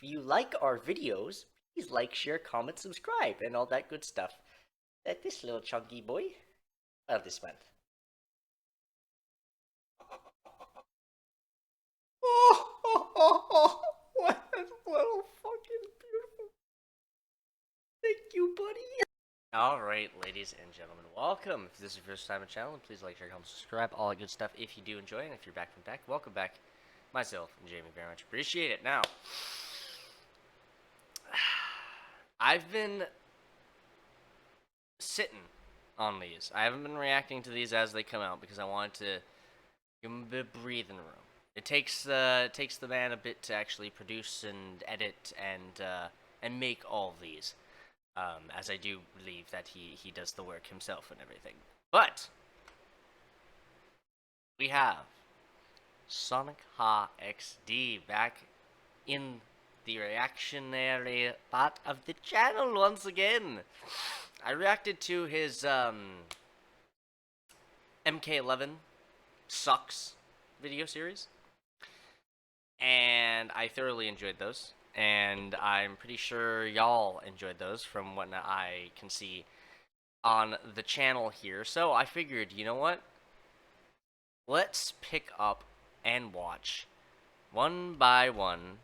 if you like our videos, please like, share, comment, subscribe, and all that good stuff that this little chunky boy, well, this month. Oh, what a little fucking beautiful. Thank you, buddy. Alright, ladies and gentlemen, welcome. If this is your first time on the channel, please like, share, comment, subscribe, all that good stuff if you do enjoy, and if you're back from back, welcome back. Myself and Jamie, very much appreciate it. Now, I've been sitting on these. I haven't been reacting to these as they come out because I wanted to give them a bit of breathing room. It takes the man a bit to actually produce and edit and make all of these, as I do believe that he does the work himself and everything. But we have SonicHaXD back in the reactionary part of the channel once again. I reacted to his MK11 Sucks video series, and I thoroughly enjoyed those, and I'm pretty sure y'all enjoyed those from what I can see on the channel here. So I figured, you know what? Let's pick up and watch one by one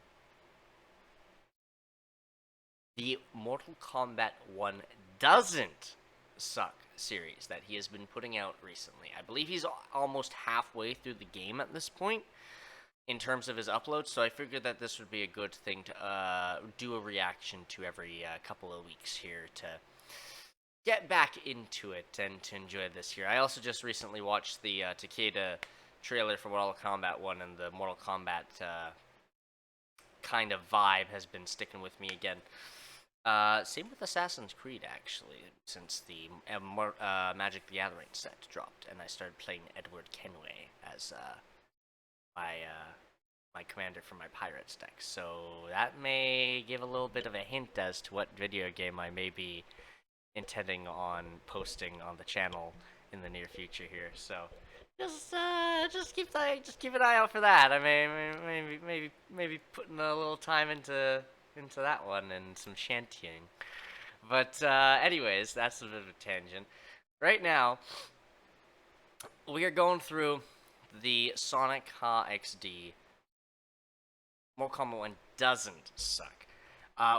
the Mortal Kombat 1 Doesn't Suck series that he has been putting out recently. I believe he's almost halfway through the game at this point in terms of his uploads, so I figured that this would be a good thing to do a reaction to every couple of weeks here to get back into it and to enjoy this here. I also just recently watched the Takeda trailer for Mortal Kombat 1, and the Mortal Kombat kind of vibe has been sticking with me again. Same with Assassin's Creed, actually, since the Magic the Gathering set dropped, and I started playing Edward Kenway as my commander for my Pirates deck. So that may give a little bit of a hint as to what video game I may be intending on posting on the channel in the near future here. So just keep an eye out for that. I mean, maybe putting a little time into that one and some shantying. But anyways, that's a bit of a tangent. Right now, we are going through the SonicHaXD Mortal Kombat 1 Doesn't Suck.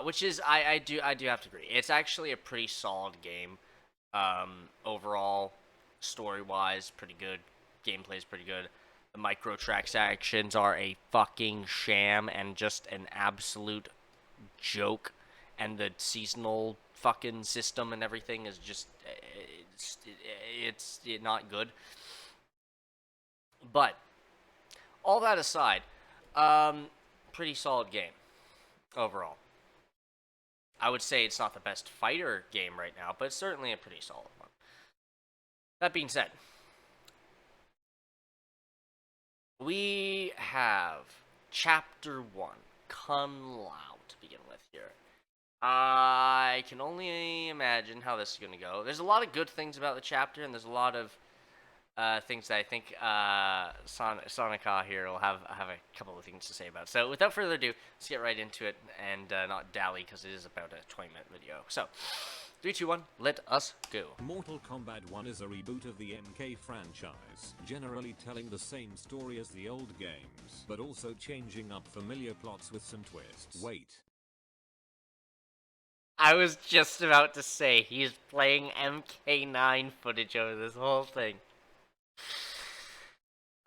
Which is, I do have to agree. It's actually a pretty solid game. Overall, story-wise, pretty good. Gameplay's pretty good. The microtransactions are a fucking sham and just an absolute joke. And the seasonal fucking system and everything is just, it's not good. But, all that aside, pretty solid game, overall. I would say it's not the best fighter game right now, but it's certainly a pretty solid one. That being said, we have Chapter 1, Kung Lao, to begin with here. I can only imagine how this is going to go. There's a lot of good things about the chapter, and there's a lot of things that I think Sonica here will have a couple of things to say about. So without further ado, let's get right into it and not dally, because it is about a 20-minute video. So 3, 2, 1, let us go. Mortal Kombat 1 is a reboot of the MK franchise, generally telling the same story as the old games, but also changing up familiar plots with some twists. Wait. I was just about to say, he's playing MK9 footage over this whole thing.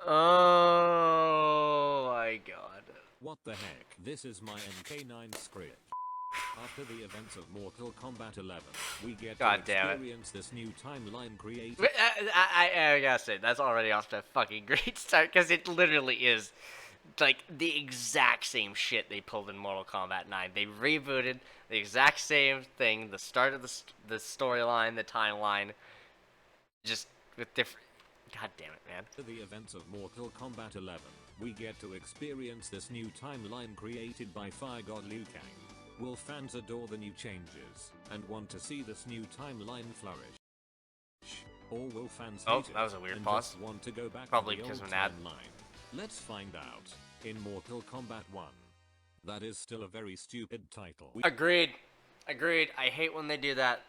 Oh my god. What the heck? This is my MK9 script. After the events of Mortal Kombat 11, we get to experience this new timeline created. I gotta say, that's already off to a fucking great start, because it literally is like the exact same shit they pulled in Mortal Kombat 9. They rebooted the exact same thing, the start of the storyline, the timeline, just with different. God damn it, man. After the events of Mortal Kombat 11, we get to experience this new timeline created by Fire God Liu Kang. Will fans adore the new changes and want to see this new timeline flourish? Or will fans hate it that was a weird and pause. just want to go back Probably to the because old of an ad. timeline? Let's find out in Mortal Kombat 1. That is still a very stupid title. Agreed. Agreed. I hate when they do that.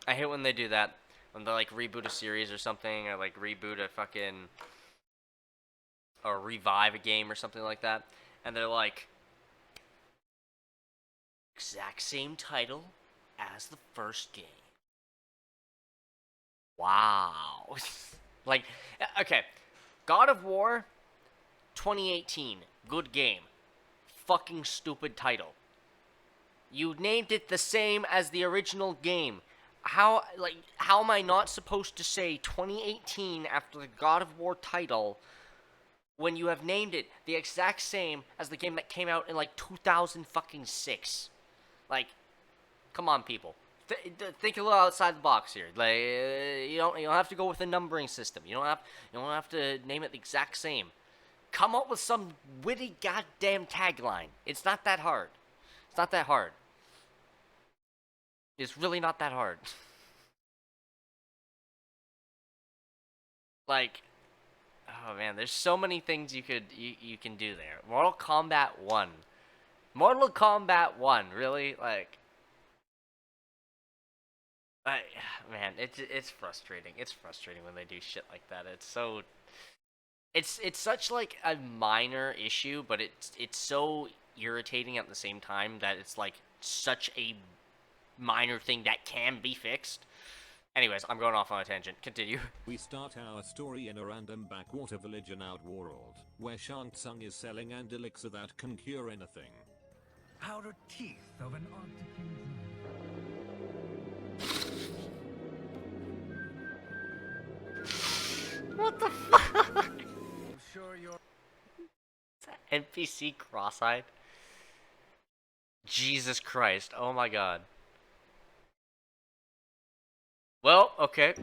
I hate when they do that. When they like reboot a series or something, or like reboot a fucking, or revive a game or something like that, and they're like, exact same title as the first game. Wow. Like, okay, God of War 2018, good game. Fucking stupid title. You named it the same as the original game. How am I not supposed to say 2018 after the God of War title when you have named it the exact same as the game that came out in like 2006? Like, come on, people. Think a little outside the box here. Like, you don't have to go with a numbering system. You don't have to name it the exact same. Come up with some witty goddamn tagline. It's not that hard. It's not that hard. It's really not that hard. Like, oh man, there's so many things you can do there. Mortal Kombat 1. Mortal Kombat 1, really? Like, man, it's frustrating. It's frustrating when they do shit like that. It's such like a minor issue, but it's so irritating at the same time that it's like such a minor thing that can be fixed. Anyways, I'm going off on a tangent. Continue. We start our story in a random backwater village in Outworld, where Shang Tsung is selling an elixir that can cure anything. Outer teeth of an Arctic What the fuck? I'm sure you're NPC cross-eyed? Jesus Christ. Oh my god. Well, okay.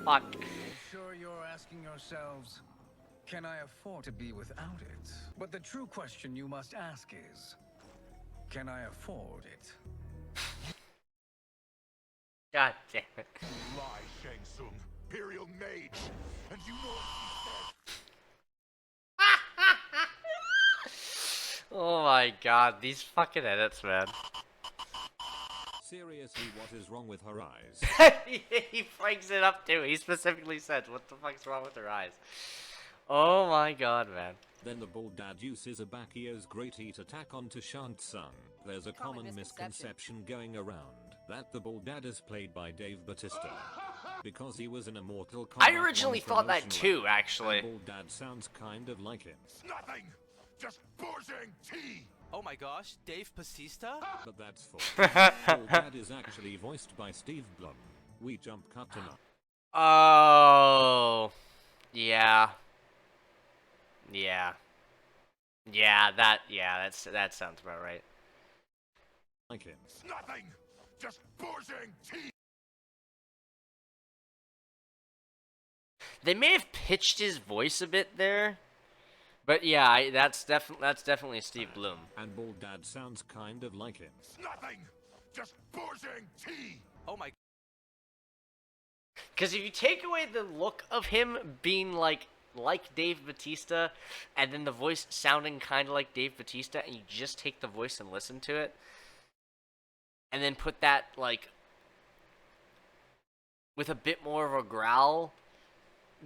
Fuck. sure you're asking yourselves, can I afford to be without it? But the true question you must ask is, can I afford it? God damn it. Lie, Shang Tsung, Imperial Mage, and you know what Oh my god, these fucking edits, man. Seriously, what is wrong with her eyes? He breaks it up too. He specifically said, what the fuck's wrong with her eyes? Oh my god, man. Then the bald dad uses Abakio's Great Heat attack onto Shang Tsung. There's a common misconception going around that the bald dad is played by Dave Bautista. Because he was in a Mortal Kombat I originally 1 thought that promotion too, run, actually. and bald dad sounds kind of like him. Nothing! Just boozing tea! Oh my gosh, Dave Bautista? But that's false. Bald dad is actually voiced by Steve Blum. We jump cut to now. Oh. Yeah. Yeah. Yeah, that sounds about right. Like him. Nothing! Just boozing tea! They may have pitched his voice a bit there, but yeah, that's definitely Steve Bloom. And bald dad sounds kind of like him. Nothing! Just boozing tea! Oh my... Because if you take away the look of him being like Dave Bautista, and then the voice sounding kind of like Dave Bautista, and you just take the voice and listen to it, and then put that like with a bit more of a growl,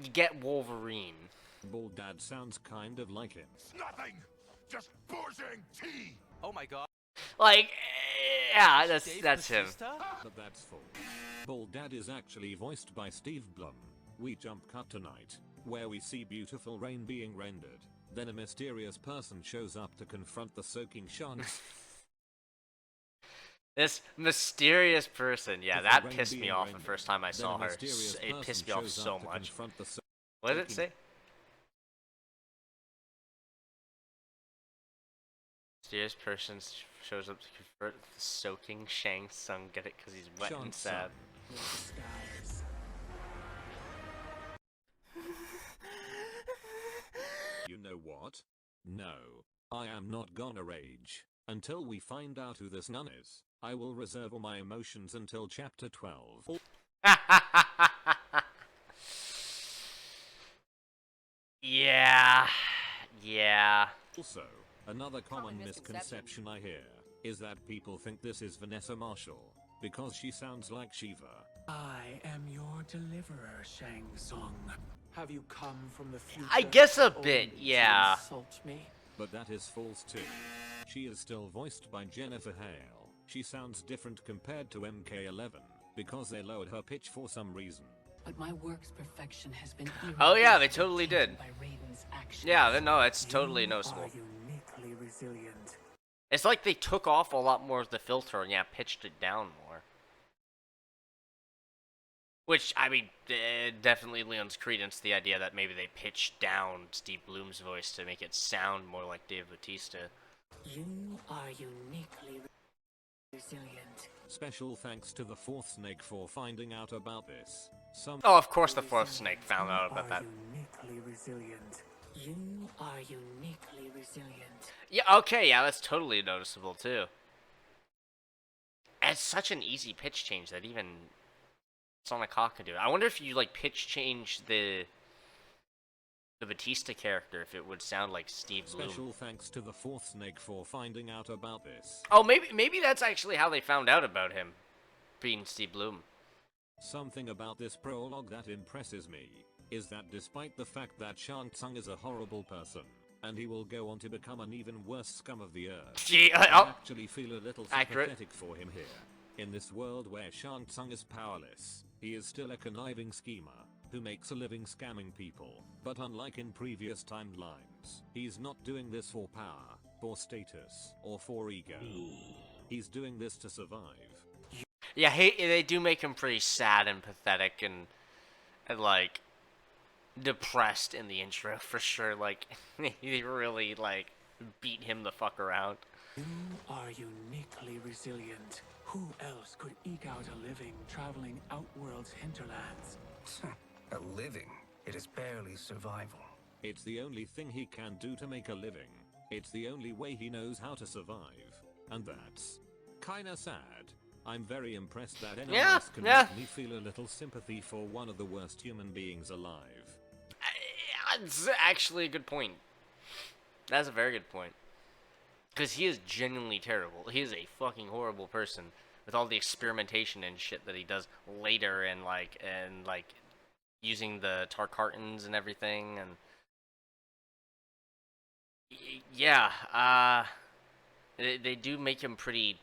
you get Wolverine. Bald dad sounds kind of like him. Nothing! Just boozing tea! Oh my god. Like, yeah, Dave that's him. Bautista? But that's false. Bald dad is actually voiced by Steve Blum. We jump cut tonight, where we see beautiful rain being rendered. Then a mysterious person shows up to confront the soaking Shang. This mysterious person, yeah, With the that rain pissed me being off the rendered. first time I Then saw a her. mysterious It pissed me person off shows so up to much. confront the What did it say? Mysterious person shows up to convert the soaking Shang Tsung. Get it? Because he's wet Shang and sad. You know what? No. I am not gonna rage. Until we find out who this nun is, I will reserve all my emotions until chapter 12. Yeah. Yeah. Also, another common misconception I hear is that people think this is Vanessa Marshall because she sounds like Shiva. I am your deliverer, Shang Tsung. Have you come from the future? I guess a only bit, to yeah. insult me? But that is false too. She is still voiced by Jennifer Hale. She sounds different compared to MK11 because they lowered her pitch for some reason. But my work's perfection has been Oh yeah, they irreversibly totally did. tainted by Raiden's actions. Yeah, no, it's totally You noticeable. are uniquely resilient. It's like they took off a lot more of the filter and yeah, pitched it down more. Which, I mean, definitely lends credence to the idea that maybe they pitched down Steve Bloom's voice to make it sound more like Dave Bautista. You are uniquely resilient. Special thanks to the fourth snake for finding out about this. Oh, of course the fourth snake found out about that. Uniquely resilient. You are uniquely resilient. Yeah, okay, yeah, that's totally noticeable too. And it's such an easy pitch change that even SonicHaXD can do it. I wonder if you like pitch change the Batista character, if it would sound like Steve Bloom. Special thanks to the fourth snake for finding out about this. Oh, maybe that's actually how they found out about him being Steve Bloom. Something about this prologue that impresses me is that despite the fact that Shang Tsung is a horrible person, and he will go on to become an even worse scum of the earth, Gee, I actually feel a little Accurate. sympathetic for him here. In this world where Shang Tsung is powerless, he is still a conniving schemer who makes a living scamming people. But unlike in previous timelines, he's not doing this for power, for status, or for ego. He's doing this to survive. Yeah, they do make him pretty sad and pathetic and like depressed in the intro for sure. Like they really like beat him the fuck around. You are uniquely resilient. Who else could eke out a living traveling Outworld's hinterlands? A living. It is barely survival. It's the only thing he can do to make a living. It's the only way he knows how to survive. And that's kinda sad. I'm very impressed that anyone else can make me feel a little sympathy for one of the worst human beings alive. That's actually a good point. That's a very good point. Because he is genuinely terrible. He is a fucking horrible person with all the experimentation and shit that he does later and like using the tar cartons and everything and yeah, they do make him pretty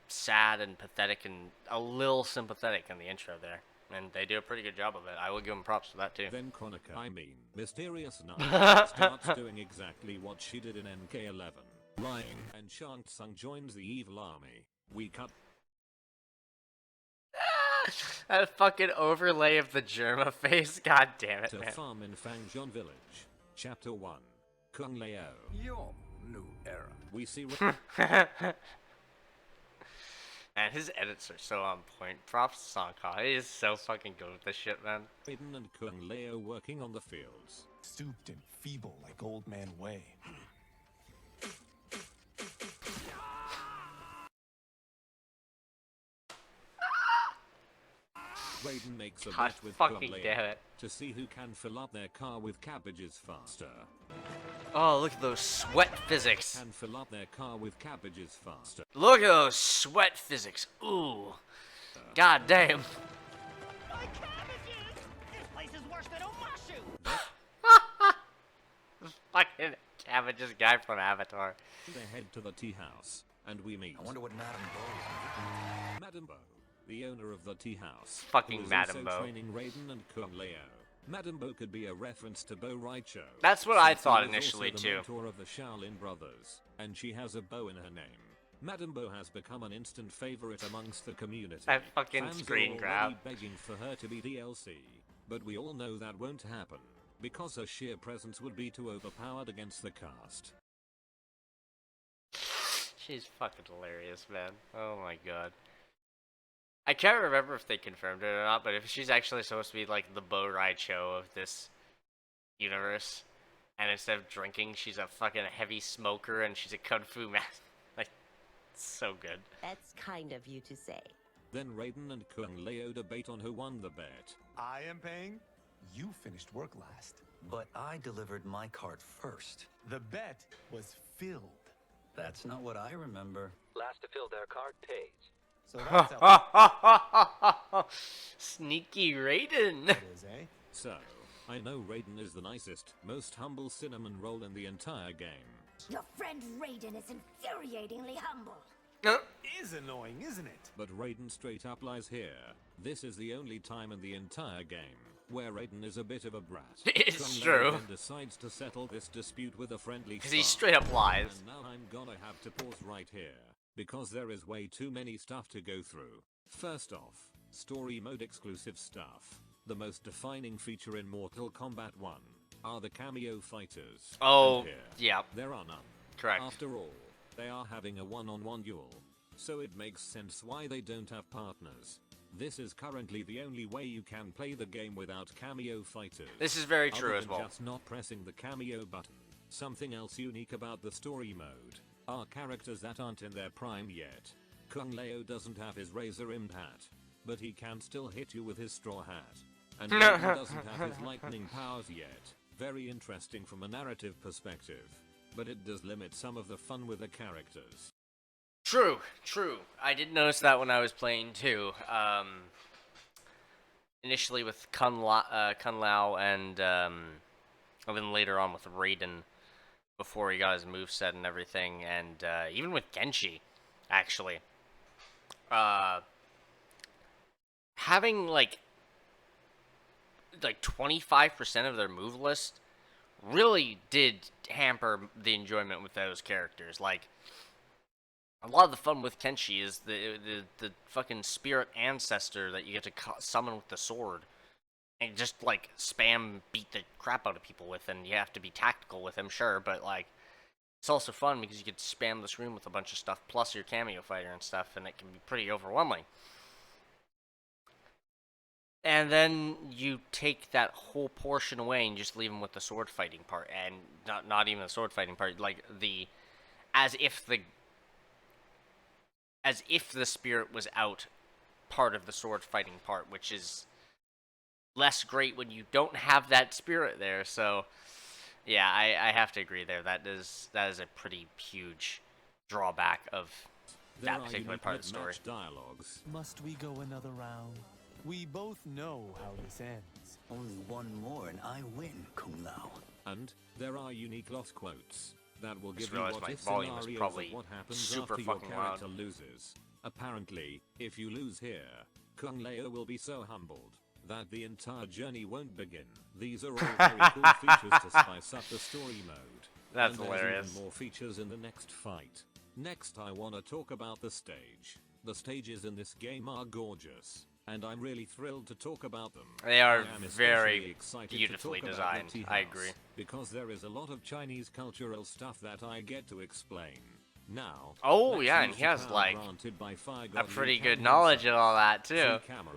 sad and pathetic and a little sympathetic in the intro there. And they do a pretty good job of it. I will give them props for that too. Then Chronica, Mysterious Knight, starts doing exactly what she did in MK11. Raiden and Shang Tsung joins the evil army. We cut that fucking overlay of the Germa face. God damn it, to man. farm in Fangzhou Village. Chapter 1. Kung Lao. Your new era. We see Man, his edits are so on point. Props to SonicHaXD. He is so fucking good with this shit, man. Raiden and Kung Lao working on the fields. Stooped and feeble like Old Man Wei. Raiden makes a God bet with Kung fucking Lao damn it. to see who can fill up their car with cabbages faster. Oh, look at those sweat physics. Can fill up their car with cabbages faster. Look at those sweat physics. Ooh. God damn. My cabbages! This place is worse than Omashu! Fucking cabbages guy from Avatar. They head to the tea house, and we meet I wonder what Madame Bo. Madame Bo, the owner of the tea house. Fucking who is Madame also Bo. training Raiden and Kung Lao. Madame Bo could be a reference to Bo Raicho. That's what I since he thought was initially, also the too. mentor of the Shaolin brothers, and she has a bow in her name. Madame Bo has become an instant favorite amongst the community. That fucking Fans screen are grab. already begging for her to be DLC, but we all know that won't happen because her sheer presence would be too overpowered against the cast. She's fucking hilarious, man. Oh my god. I can't remember if they confirmed it or not, but if she's actually supposed to be like the Bo Raicho of this universe, and instead of drinking, she's a fucking heavy smoker and she's a kung fu master. Like, so good. That's kind of you to say. Then Raiden and Kung Lao debate on who won the bet. I am paying? You finished work last. But I delivered my cart first. The bet was filled. That's not what I remember. Last to fill their cart pays. So that's how Sneaky Raiden. it is, eh? So, I know Raiden is the nicest, most humble cinnamon roll in the entire game. Your friend Raiden is infuriatingly humble. Is annoying, isn't it? But Raiden straight up lies here. This is the only time in the entire game where Raiden is a bit of a brat. It's Kung true. Lao then decides to settle this dispute with a friendly Because he spark. straight up lies. And now I'm gonna have to pause right here, because there is way too many stuff to go through. First off, story mode exclusive stuff. The most defining feature in Mortal Kombat 1 are the cameo fighters. Oh, And here, yeah. there are none. Correct. After all, they are having a one-on-one duel, so it makes sense why they don't have partners. This is currently the only way you can play the game without cameo fighters. This is very true Other as than well. just not pressing the cameo button. Something else unique about the story mode are characters that aren't in their prime yet. Kung Lao doesn't have his razor rimmed hat, but he can still hit you with his straw hat. And Raiden doesn't have his lightning powers yet. Very interesting from a narrative perspective, but it does limit some of the fun with the characters. True, true. I did notice that when I was playing too. Initially with Kung Lao and then later on with Raiden before he got his moveset and everything, and even with Genshi, actually. Having like 25% of their move list really did hamper the enjoyment with those characters. Like, a lot of the fun with Kenshi is the fucking spirit ancestor that you get to summon with the sword. And just, like, spam beat the crap out of people with, and you have to be tactical with him, sure, but, like, it's also fun because you get to spam this room with a bunch of stuff, plus your cameo fighter and stuff, and it can be pretty overwhelming. And then you take that whole portion away and just leave him with the sword fighting part, and not even the sword fighting part, like, as if the spirit was out part of the sword fighting part, which is less great when you don't have that spirit there. So yeah, I have to agree there. That is a pretty huge drawback of that particular part of the story. Dialogues. Must we go another round? We both know how this ends. Only one more and I win, Kung Lao. And there are unique lost quotes that will Just give you realized what my if volume is scenarios probably of what happens super after your fucking character loud. loses. Apparently, if you lose here, Kung Lao will be so humbled that the entire journey won't begin. These are all very cool features to spice up the story mode. That's and hilarious. There's even more features in the next fight. Next, I want to talk about the stage. The stages in this game are gorgeous, and I'm really thrilled to talk about them. They are I am especially very excited to beautifully talk about designed. the tea I house, agree. because there is a lot of Chinese cultural stuff that I get to explain. Now, Oh, let's yeah, and use he the has, power like, granted by Fire a God pretty Liu good Kang knowledge himself. of all that, too. See camera.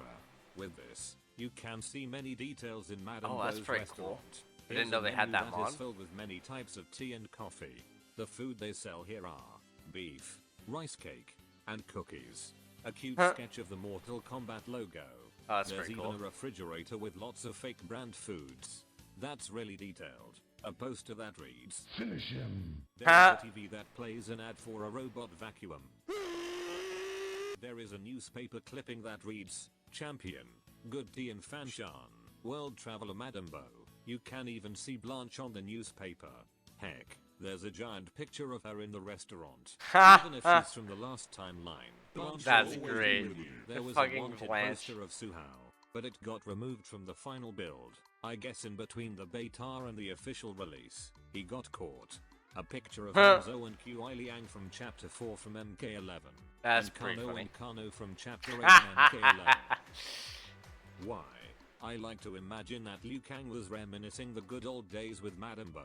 With this, you can see many details in Madame Oh, that's Bo's pretty restaurant. cool. I Here's didn't know a they had menu that that mod. is filled with many types of tea and coffee. The food they sell here are beef, rice cake, and cookies. A cute sketch of the Mortal Kombat logo. Oh, that's There's pretty even cool. a refrigerator with lots of fake brand foods. That's really detailed. A poster that reads, "Finish him." There's a TV that plays an ad for a robot vacuum. There is a newspaper clipping that reads, "Champion, good tea in Fanshan, world traveler Madame Bo." You can even see Blanche on the newspaper. Heck, there's a giant picture of her in the restaurant. Even if she's from the last timeline. Blanche That's will always be great. with you. There The was fucking a wanted Blanche. poster of Suhao, but it got removed from the final build. I guess in between the beta and the official release, he got caught. A picture of Hanzo and Qiu Liang from Chapter 4 from MK11. That's and pretty Kano funny. and Kano from Chapter 8 from MK11. Why? I like to imagine that Liu Kang was reminiscing the good old days with Madame Bo,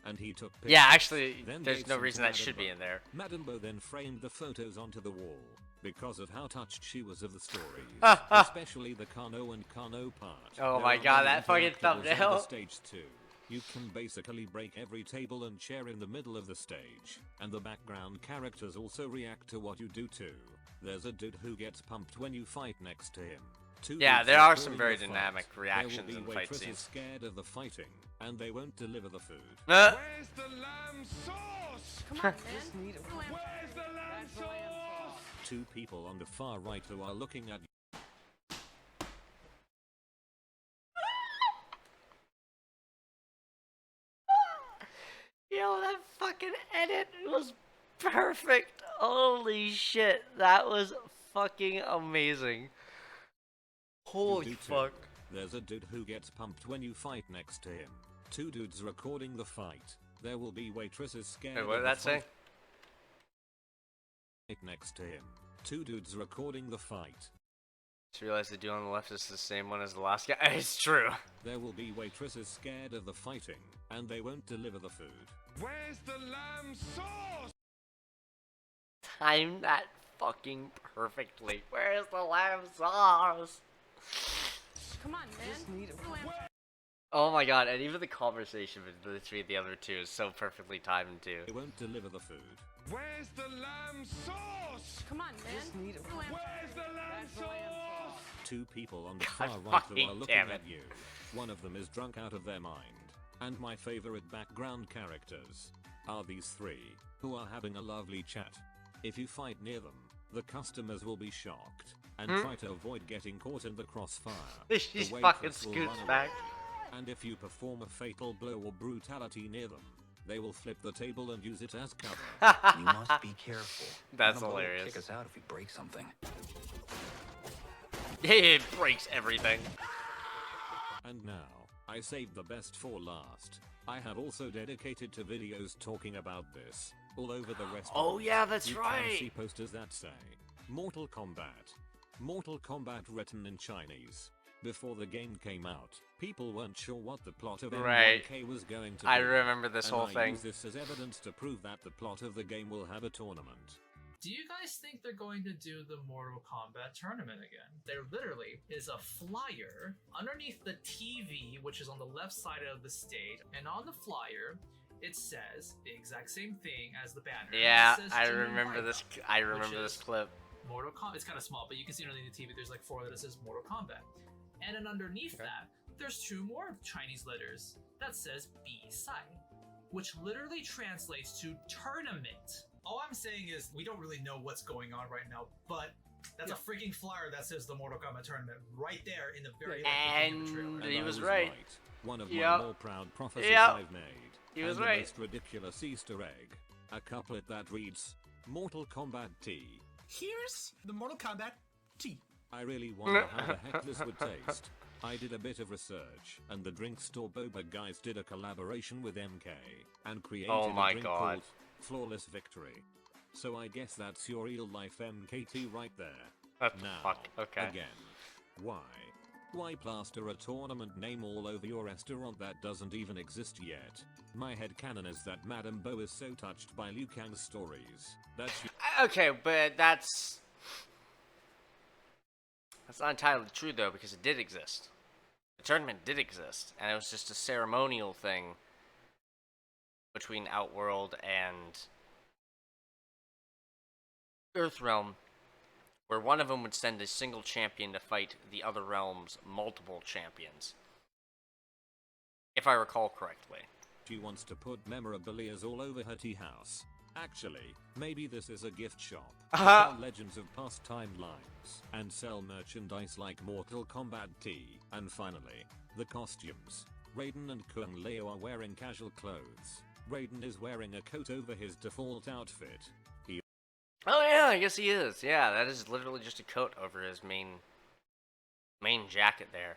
and he took pictures. Yeah, actually, then there's gave no some to reason that Madame should be Bo. in there. Madame Bo then framed the photos onto the wall because of how touched she was of the stories, especially the Kano and Kano part. Oh There my are god, many that fucking interactables on the thumbnail. stage too. You can basically break every table and chair in the middle of the stage, and the background characters also react to what you do too. There's a dude who gets pumped when you fight next to him. Two Yeah, dudes there are some recording very the fight. dynamic reactions There in will be fight waitresses scenes. scared of the fighting, and they won't deliver the food. Where's the lamb sauce? Come on, man. Where's the lamb sauce? Two people on the far right who are looking at Yo, that fucking edit was perfect. Holy shit, that was fucking amazing. Holy fuck. There's a dude who gets pumped when you fight next to him. Two dudes recording the fight. There will be waitresses scared. Wait, what of did the that say? fight next to him. Two dudes recording the fight. Just realized the dude on the left is the same one as the last guy. It's true. There will be waitresses scared of the fighting, and they won't deliver the food. Where's the lamb sauce? Timed that fucking perfectly. Where's the lamb sauce? Come on, man. Oh my god, and even the conversation between the other two is so perfectly timed too. They won't deliver the food. Where's the lamb sauce? Come on, man. Where's the lamb sauce? Two people on the God far right who fucking are looking damn at it. you. One of them is drunk out of their mind. And my favorite background characters are these three, who are having a lovely chat. If you fight near them, the customers will be shocked, and try to avoid getting caught in the crossfire. She The fucking waitress will scoots run back. away. And if you perform a fatal blow or brutality near them, they will flip the table and use it as cover. You must be careful. That's Hannibal will hilarious. Kick us out if we break something. It breaks everything. And now, I saved the best for last. I have also dedicated to videos talking about this, all over the rest Oh of yeah, that's you right. can see posters that say, Mortal Kombat. Mortal Kombat written in Chinese. Before the game came out, people weren't sure what the plot of Right. M1K was going to be. I remember this and whole I thing. use this as evidence to prove that the plot of the game will have a tournament. Do you guys think they're going to do the Mortal Kombat tournament again? There literally is a flyer underneath the TV, which is on the left side of the stage, and on the flyer, it says the exact same thing as the banner. Yeah, It says I Jin and remember this. Raiden, I which remember this is clip. Mortal Kombat. It's kind of small, but you can see underneath the TV. There's like 4 that says Mortal Kombat, and then underneath that, there's 2 more Chinese letters that says B-side, which literally translates to tournament. All I'm saying is we don't really know what's going on right now, but that's a freaking flyer that says the Mortal Kombat tournament right there in the very beginning of the trailer. And And he I was right. One of Yep. my more proud prophecies Yep. I've made. He was and right. The most ridiculous Easter egg. A couplet that reads, Mortal Kombat Tea. Here's the Mortal Kombat tea. I really wonder how the heck this would taste. I did a bit of research, and the drink store Boba guys did a collaboration with MK, and created Oh my a drink God. called Flawless Victory. So I guess that's your real-life MKT right there. What the Now, fuck? Okay. again, why? Why plaster a tournament name all over your restaurant that doesn't even exist yet? My headcanon is that Madame Bo is so touched by Liu Kang's stories that she... Okay, but that's not entirely true though, because it did exist. The tournament did exist, and it was just a ceremonial thing between Outworld and Earthrealm, where one of them would send a single champion to fight the other realm's multiple champions. If I recall correctly. She wants to put memorabilias all over her tea house. Actually, maybe this is a gift shop. To sell legends of past timelines and sell merchandise like Mortal Kombat tea. And finally, the costumes. Raiden and Kung Lao are wearing casual clothes. Raiden is wearing a coat over his default outfit. Oh yeah, I guess he is. Yeah, that is literally just a coat over his main jacket there.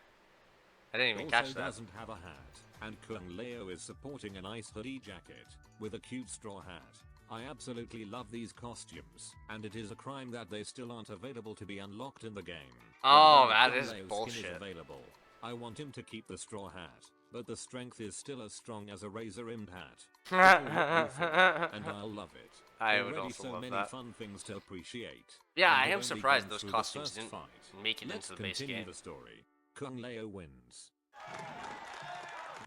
I didn't even catch that. Doesn't have a hat, and Kung Lao is supporting an ice hoodie jacket with a cute straw hat. I absolutely love these costumes, and it is a crime that they still aren't available to be unlocked in the game. Oh, But that Kung is Lao's skin bullshit. available. I want him to keep the straw hat, but the strength is still as strong as a razor-rimmed hat. It'll look goofy, and I'll love it. I would Already also so love many that. fun things to appreciate. Yeah, and I we've am only surprised gone those through the costumes first didn't fight. make it Let's into the base continue game. the story. Kung Lao wins.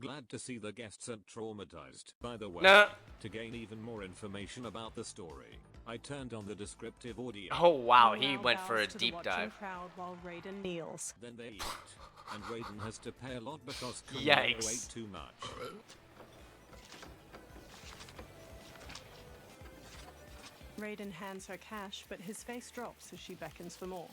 Glad to see the guests aren't traumatized. By the way, No. to gain even more information about the story, I turned on the descriptive audio. Oh wow, Kung he Lao went for a bows to the deep watching dive. crowd while Raiden kneels. Then they eat, and Raiden has to pay a lot because Kung Lao Yikes. ate too much. Raiden hands her cash, but his face drops as she beckons for more.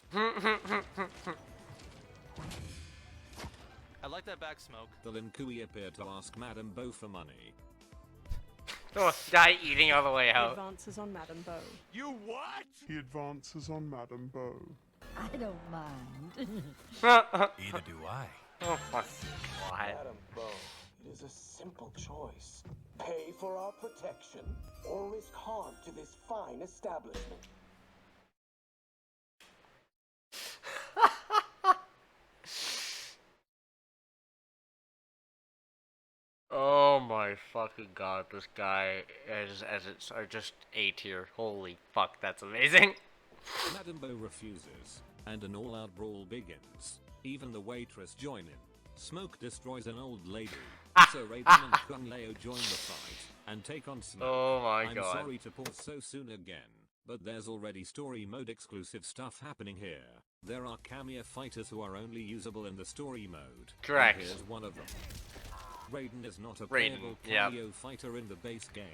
I like that back smoke. The Lin Kui appeared to ask Madame Bo for money. Oh, guy eating all the way He out. advances on Madame Bo. You what? He advances on Madame Bo. I don't mind. Neither do I. Oh my god. Madam Bo, it is a simple choice. Pay for our protection, or risk harm to this fine establishment. Oh my fucking god, this guy are just A tier. Holy fuck, that's amazing. Madame Bo refuses, and an all-out brawl begins. Even the waitress join in. Smoke destroys an old lady, so Raiden and Kung Lao join the fight and take on Smoke. Oh my I'm god. sorry to pause so soon again, but there's already story mode exclusive stuff happening here. There are cameo fighters who are only usable in the story mode. Correct. And here's one of them. Raiden is not a Raiden, playable yeah. cameo fighter in the base game,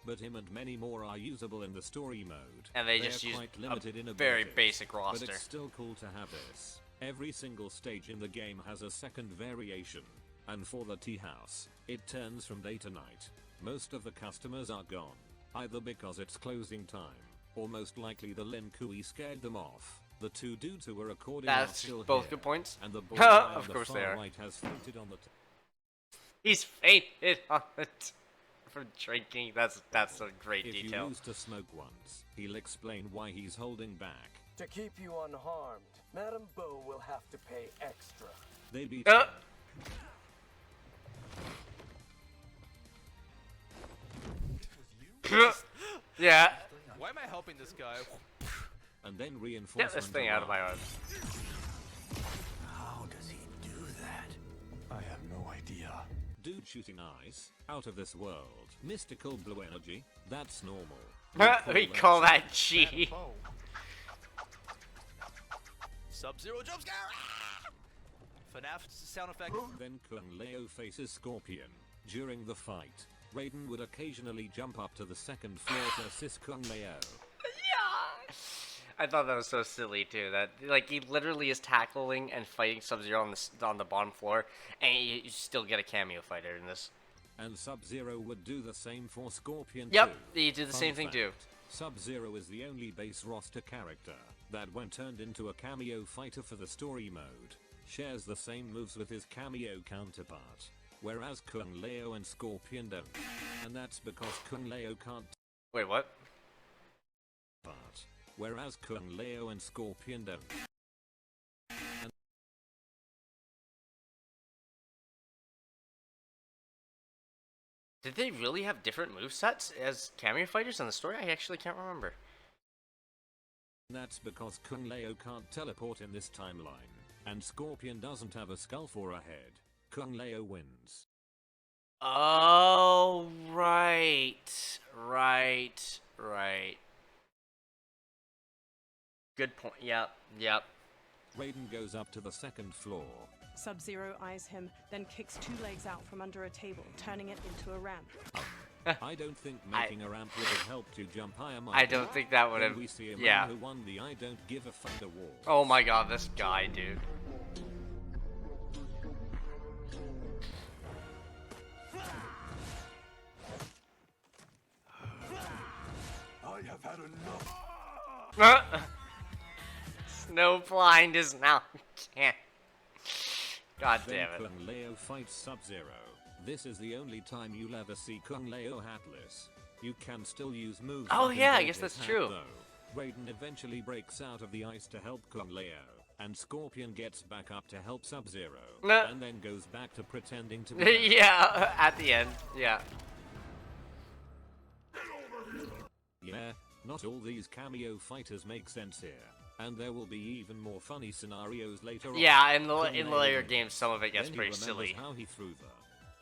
but him and many more are usable in the story mode. And they They're just use quite limited in a very abilities, basic but roster. it's still cool to have this. Every single stage in the game has a second variation, and for the tea house, it turns from day to night. Most of the customers are gone, either because it's closing time, or most likely the Lin Kui scared them off. The two dudes who were recording are That's still both here, good points. and the boy on Of the course they far are. right has fainted on the He's fainted on it from drinking. That's a great If detail. you lose to Smoke once, he'll explain why he's holding back. To keep you unharmed, Madam Bo will have to pay extra. They beat Yeah. Why am I helping this guy? and then Get reinforcement this thing out of my arm. How does he do that? I have no idea. Dude shooting eyes, out of this world. Mystical blue energy, that's normal. We call that G. Sub-Zero jump scare! Ah! FNAF sound effect. Then Kung Lao faces Scorpion. During the fight, Raiden would occasionally jump up to the second floor to assist Kung Lao. I thought that was so silly too. That like he literally is tackling and fighting Sub-Zero on the bottom floor, and you still get a cameo fighter in this. And Sub-Zero would do the same for Scorpion Yep, too. you do the Fun same thing fact, too. Sub-Zero is the only base roster character that when turned into a cameo fighter for the story mode, shares the same moves with his cameo counterpart, whereas Kung Lao and Scorpion don't. And that's because Kung Lao can't Wait, what? part, whereas Kung Lao and Scorpion don't. Did they really have different movesets as cameo fighters in the story? I actually can't remember. That's because Kung Lao can't teleport in this timeline, and Scorpion doesn't have a skull for a head. Kung Lao wins. Oh, right. Good point. Yep. Raiden goes up to the second floor. Sub-Zero eyes him, then kicks two legs out from under a table, turning it into a ramp. I don't think making a ramp would have helped you jump higher. I don't think that would Then have. we see a man Yeah. who won the I Don't Give a Fuck award. Oh my god, this guy, dude. I have had enough. Snow blind is now. Can't. God Then damn it. Kung Lao fights Sub-Zero. This is the only time you'll ever see Kung Lao hatless. You can still use moves. Oh, that yeah, I involve guess his that's hat, true. Though. Raiden eventually breaks out of the ice to help Kung Lao, and Scorpion gets back up to help Sub-Zero, No. and then goes back to pretending to be Yeah, at the end. Yeah. Yeah, not all these cameo fighters make sense here, and there will be even more funny scenarios later on. Yeah, in the Kung in Lao later wins. games, some of it gets Then he pretty remembers silly. how he threw the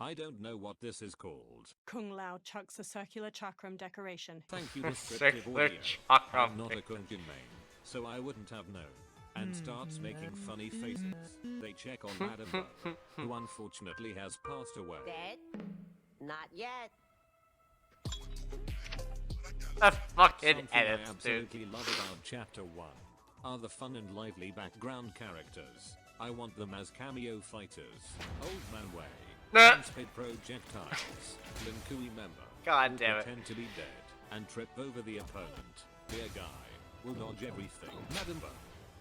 I don't know what this is called. Kung Lao chucks a circular chakram decoration. Thank you, descriptive Circular audio. chakram I'm not a Kung main, so I wouldn't have known. And starts making funny faces. They check on Madam Bo, who unfortunately has passed away. Dead? Not yet. The fucking Something edits, I absolutely love about Chapter 1 are the fun and lively background characters. I want them as cameo fighters. Old Man Way, spit projectiles, Lin Kui member, God will damn it. pretend to be dead and trip over the opponent. Beer guy will dodge everything. Madam Bo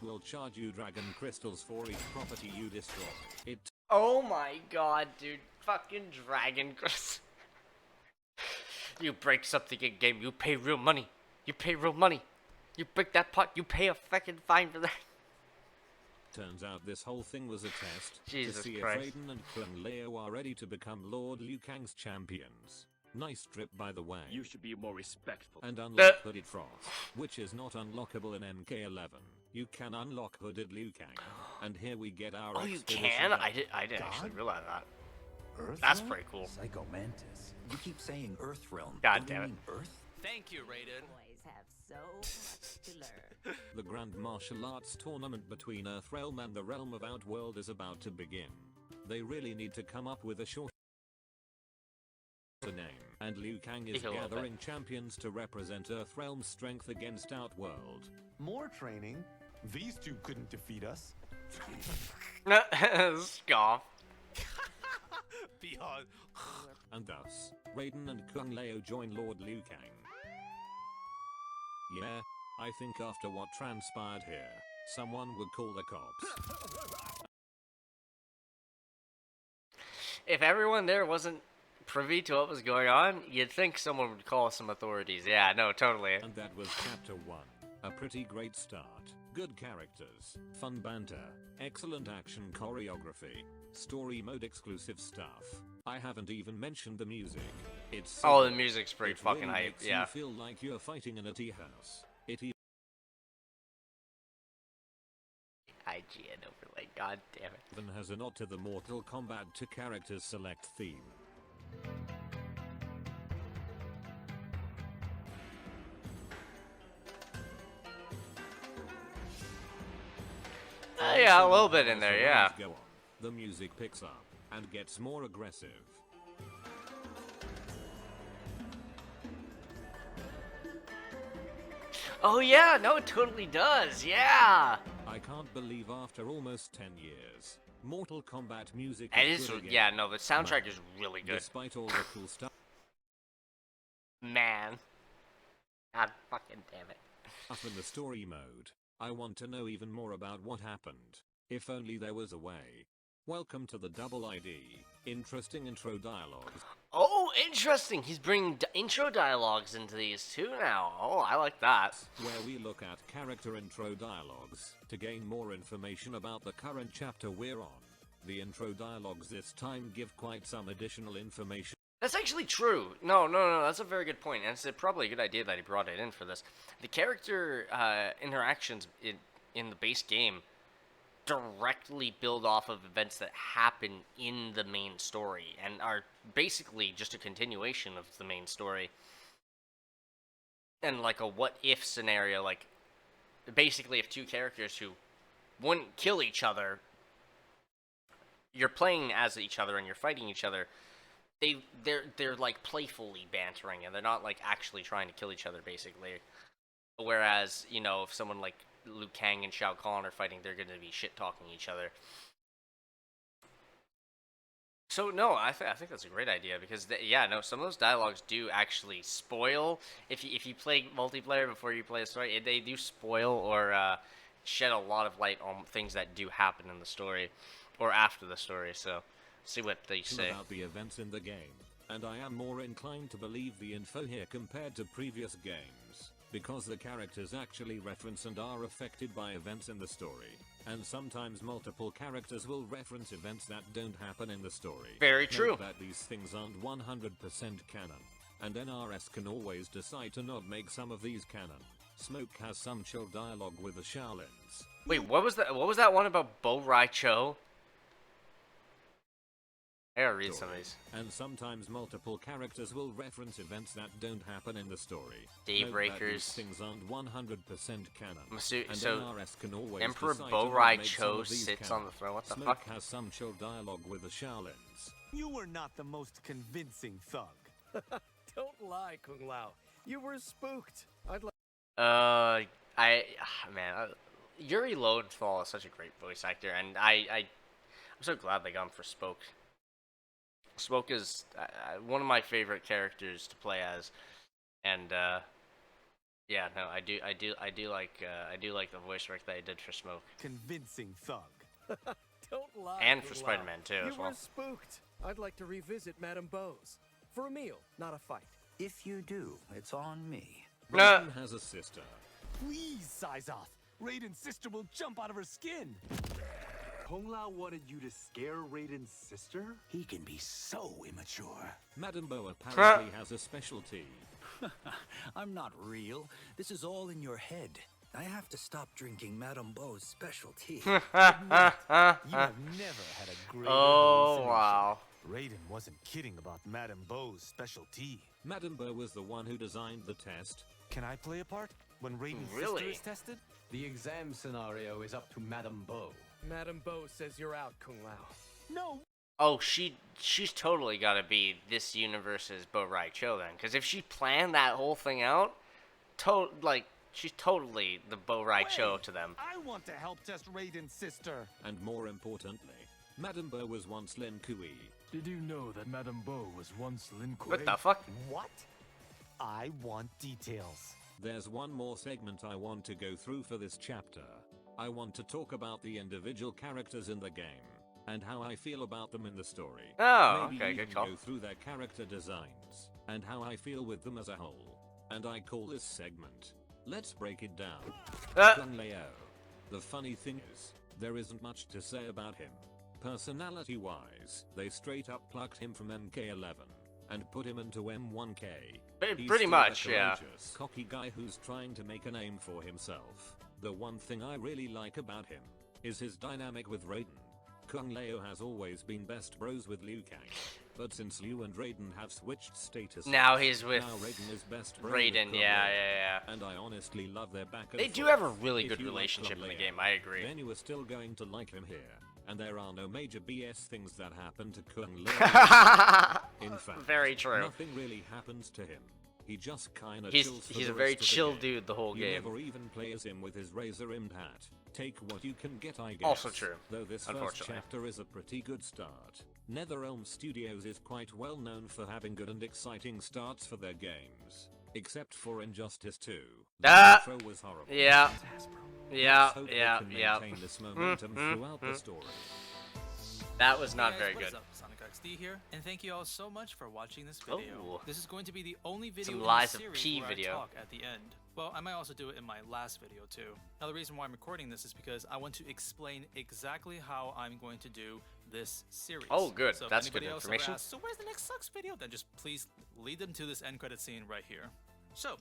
will charge you dragon crystals for each property you destroy. It Oh my god, dude. Fucking Dragon Crystal. You break something in game, you pay real money. You pay real money. You break that pot, you pay a fucking fine for that. turns out this whole thing was a test Jesus to see Christ. if Raiden and Kung Lao are ready to become Lord Liu Kang's champions. Nice strip, by the way. You should be more respectful. And unlock Hooded Frost, which is not unlockable in MK11. You can unlock Hooded Liu Kang, and here we get our. Oh, you expedition can? done. I didn't actually realize that. Earth That's realm? pretty cool. Psycho Mantis. You keep saying Earth realm. God Don't you damn it. mean Earth? Thank you, Raiden. Boys have so much to learn. The Grand Martial Arts tournament between Earthrealm and the Realm of Outworld is about to begin. They really need to come up with a short name, and Liu Kang is Think a little gathering champions to represent Earthrealm's strength against Outworld. More training? These two couldn't defeat us. Scoff. Beyond. And thus, Raiden and Kung Lao join Lord Liu Kang. Yeah, I think after what transpired here, someone would call the cops. If everyone there wasn't privy to what was going on, you'd think someone would call some authorities. Yeah, no, totally. And that was Chapter 1. A pretty great start. Good characters, fun banter, excellent action choreography, story mode exclusive stuff. I haven't even mentioned the music. It's Oh, the good. music's pretty It fucking really hype, makes yeah. You feel like you're fighting in a tea house. It IGN overlay, god damn it. even has a nod to the Mortal Kombat to characters select theme. Yeah, a little bit in As there, the yeah. rounds go on, the music picks up and gets more aggressive. Oh yeah, no, it totally does, yeah. I can't believe after almost 10 years, Mortal Kombat music It is is, good again. yeah, no, the soundtrack is really good. Despite all the cool stuff Man. God fucking damn it. in the story mode, I want to know even more about what happened. If only there was a way. Welcome to the Double ID. Interesting intro dialogues. Oh, interesting. He's bringing intro dialogues into these too now. Oh, I like that. Where we look at character intro dialogues to gain more information about the current chapter we're on. The intro dialogues this time give quite some additional information. That's actually true. No, that's a very good point, and it's probably a good idea that he brought it in for this. The character interactions in the base game directly build off of events that happen in the main story, and are basically just a continuation of the main story. And like a what-if scenario, like, basically if two characters who wouldn't kill each other, you're playing as each other and you're fighting each other, they're like playfully bantering, and they're not like actually trying to kill each other, basically. Whereas, you know, if someone like Liu Kang and Shao Kahn are fighting, they're going to be shit-talking each other. So, no, I think that's a great idea, because, yeah, no, some of those dialogues do actually spoil. If you play multiplayer before you play a story, they do spoil or shed a lot of light on things that do happen in the story, or after the story, so see what they say. About the events in the game, and I am more inclined to believe the info here compared to previous games, because the characters actually reference and are affected by events in the story, and sometimes multiple characters will reference events that don't happen in the story. Very Note true. that these things aren't 100% canon, and NRS can always decide to not make some of these canon. Smoke has some chill dialogue with the Shaolins. Wait, what was that one about Bo Rai Cho? I gotta read some of these. And sometimes multiple characters will reference events that don't happen in the story. Daybreakers. Things aren't 100% canon. So NRS can always Emperor decide Bo to Rai make some Cho of these sits canon. on the throne. What the Smoke fuck? has some chill dialogue with the Shaolins. You were not the most convincing thug. Don't lie, Kung Lao. You were spooked. I'd like. Yuri Lowenthal is such a great voice actor, and I'm so glad they got him for Spoke. Spoke is one of my favorite characters to play as, and yeah, no, I do like the voice work that I did for Smoke. Convincing thug. Don't lie. And for Spider-Man too, as well. You were spooked. I'd like to revisit Madame Bo's for a meal, not a fight. If you do, it's on me. Raiden has a sister. Please, size off. Raiden's sister will jump out of her skin. Kung Lao wanted you to scare Raiden's sister? He can be so immature. Madame Bo apparently has a specialty. I'm not real. This is all in your head. I have to stop drinking Madame Bo's special tea. You have never had a great wow. Raiden wasn't kidding about Madame Bo's special tea. Madame Bo was the one who designed the test. Can I play a part when Raiden's Really? sister is tested? The exam scenario is up to Madame Bo. Madame Bo says you're out, Kung Lao. No. Oh, she's totally got to be this universe's Bo Rai Cho then, because if she planned that whole thing out, she's totally the Bo Rai Cho to them. I want to help test Raiden's sister. And more importantly, Madame Bo was once Lin Kui. Did you know that Madame Bo was once Lin Kuei? What the fuck? What? I want details. There's one more segment I want to go through for this chapter. I want to talk about the individual characters in the game, and how I feel about them in the story. Oh, Maybe okay, even good call. go through their character designs, and how I feel with them as a whole. And I call this segment, Let's Break It Down. Kung Lao. The funny thing is, there isn't much to say about him. Personality-wise, they straight up plucked him from MK11 and put him into M1K. He's Pretty still much, a yeah. courageous, cocky guy who's trying to make a name for himself. The one thing I really like about him is his dynamic with Raiden. Kung Lao has always been best bros with Liu Kang, but since Liu and Raiden have switched status, Now he's with Raiden is best bro Raiden, with Kung yeah, Lao. yeah. And I honestly love their back and They do forth. have a really If good you like relationship Kung in the Lao, game, I agree. Then you are still going to like him here, and there are no major BS things that happen to Kung Lao. In fact, Very true. Nothing really happens to him. He just kinda He's chills for a the very rest of the chill game. dude the whole You game. never even play as him with his razor-rimmed hat. Take what you can get, I guess. Also true, Though this first unfortunately. chapter is a pretty good start. NetherRealm Studios is quite well known for having good and exciting starts for their games. Except for Injustice 2. The intro was horrible. Yeah. Yeah, Let's hope they yeah, can yeah. maintain this momentum throughout the story. That was not Hey very guys, good. what is up? SonicHaXD here, and thank you all so much for watching this video. Oh. This is going to be the only video Some in Lies the of series P where video. I talk at the end. Well, I might also do it in my last video too. Now the reason why I'm recording this is because I want to explain exactly how I'm going to do this series. Oh, good. So if That's good anybody else ever information. asks, so where's the next Sucks video? Then just please lead them to this end credit scene right here. So,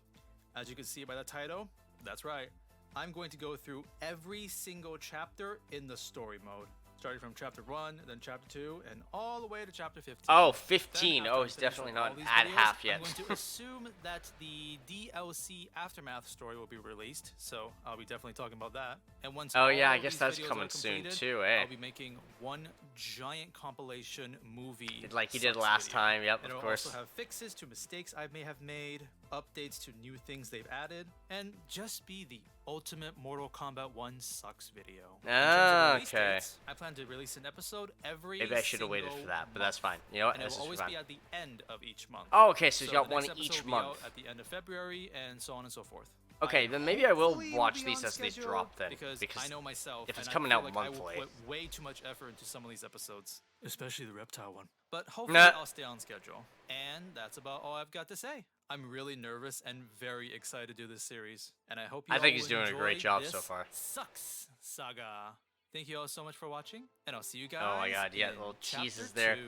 as you can see by the title, that's right. I'm going to go through every single chapter in the story mode. Starting from chapter 1, then chapter 2, and all the way to chapter 15. Oh, Then 15. after Oh, I'm he's finished definitely with all not these at videos, half yet. I'm going to assume that the DLC Aftermath story will be released, so I'll be definitely talking about that. And once Oh, yeah, all I of guess these that's videos are coming soon completed, too, eh? I'll be making one giant compilation movie. Like he did Sucks last video. time, yep, And of it'll course. also have fixes to mistakes I may have made, updates to new things they've added, and just be the ultimate Mortal Kombat 1 Sucks video. In terms of release Okay. dates, I plan to release an episode every Maybe I should have waited single for that, but month. that's fine. You know what? And it This will is always fine. be at the end of each month. Oh, okay, so you got the one next episode each will be out month. at the end of February, and so on and so forth. Okay, then maybe I will watch these as they drop then. Because I know myself, if it's and coming I out feel like monthly. I will put way too much effort into some of these episodes, especially the reptile one. But hopefully Nah. I'll stay on schedule. And that's about all I've got to say. I'm really nervous and very excited to do this series, and I hope you I all think he's will doing a great enjoy job this so far. Sucks saga. Thank you all so much for watching, and I'll see you guys. Oh my god, yeah, in little cheese chapter is there. 2.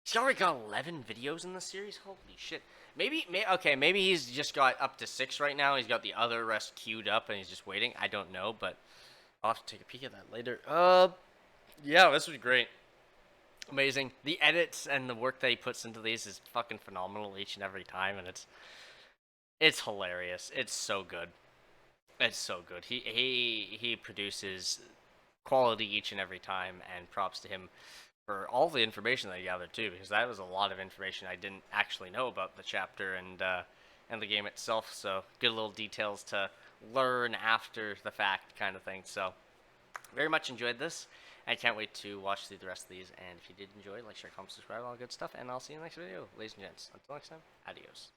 He's already got 11 videos in the series? Holy shit. Maybe he's just got up to 6 right now. He's got the other rest queued up and he's just waiting. I don't know, but I'll have to take a peek at that later. Yeah, this was great. Amazing. The edits and the work that he puts into these is fucking phenomenal each and every time, and it's hilarious. It's so good. It's so good. He produces quality each and every time, and props to him for all the information that he gathered too, because that was a lot of information I didn't actually know about the chapter and the game itself. So good little details to learn after the fact, kind of thing. So very much enjoyed this. I can't wait to watch through the rest of these. And if you did enjoy, like, share, comment, subscribe, all good stuff. And I'll see you in the next video, ladies and gents. Until next time, adios.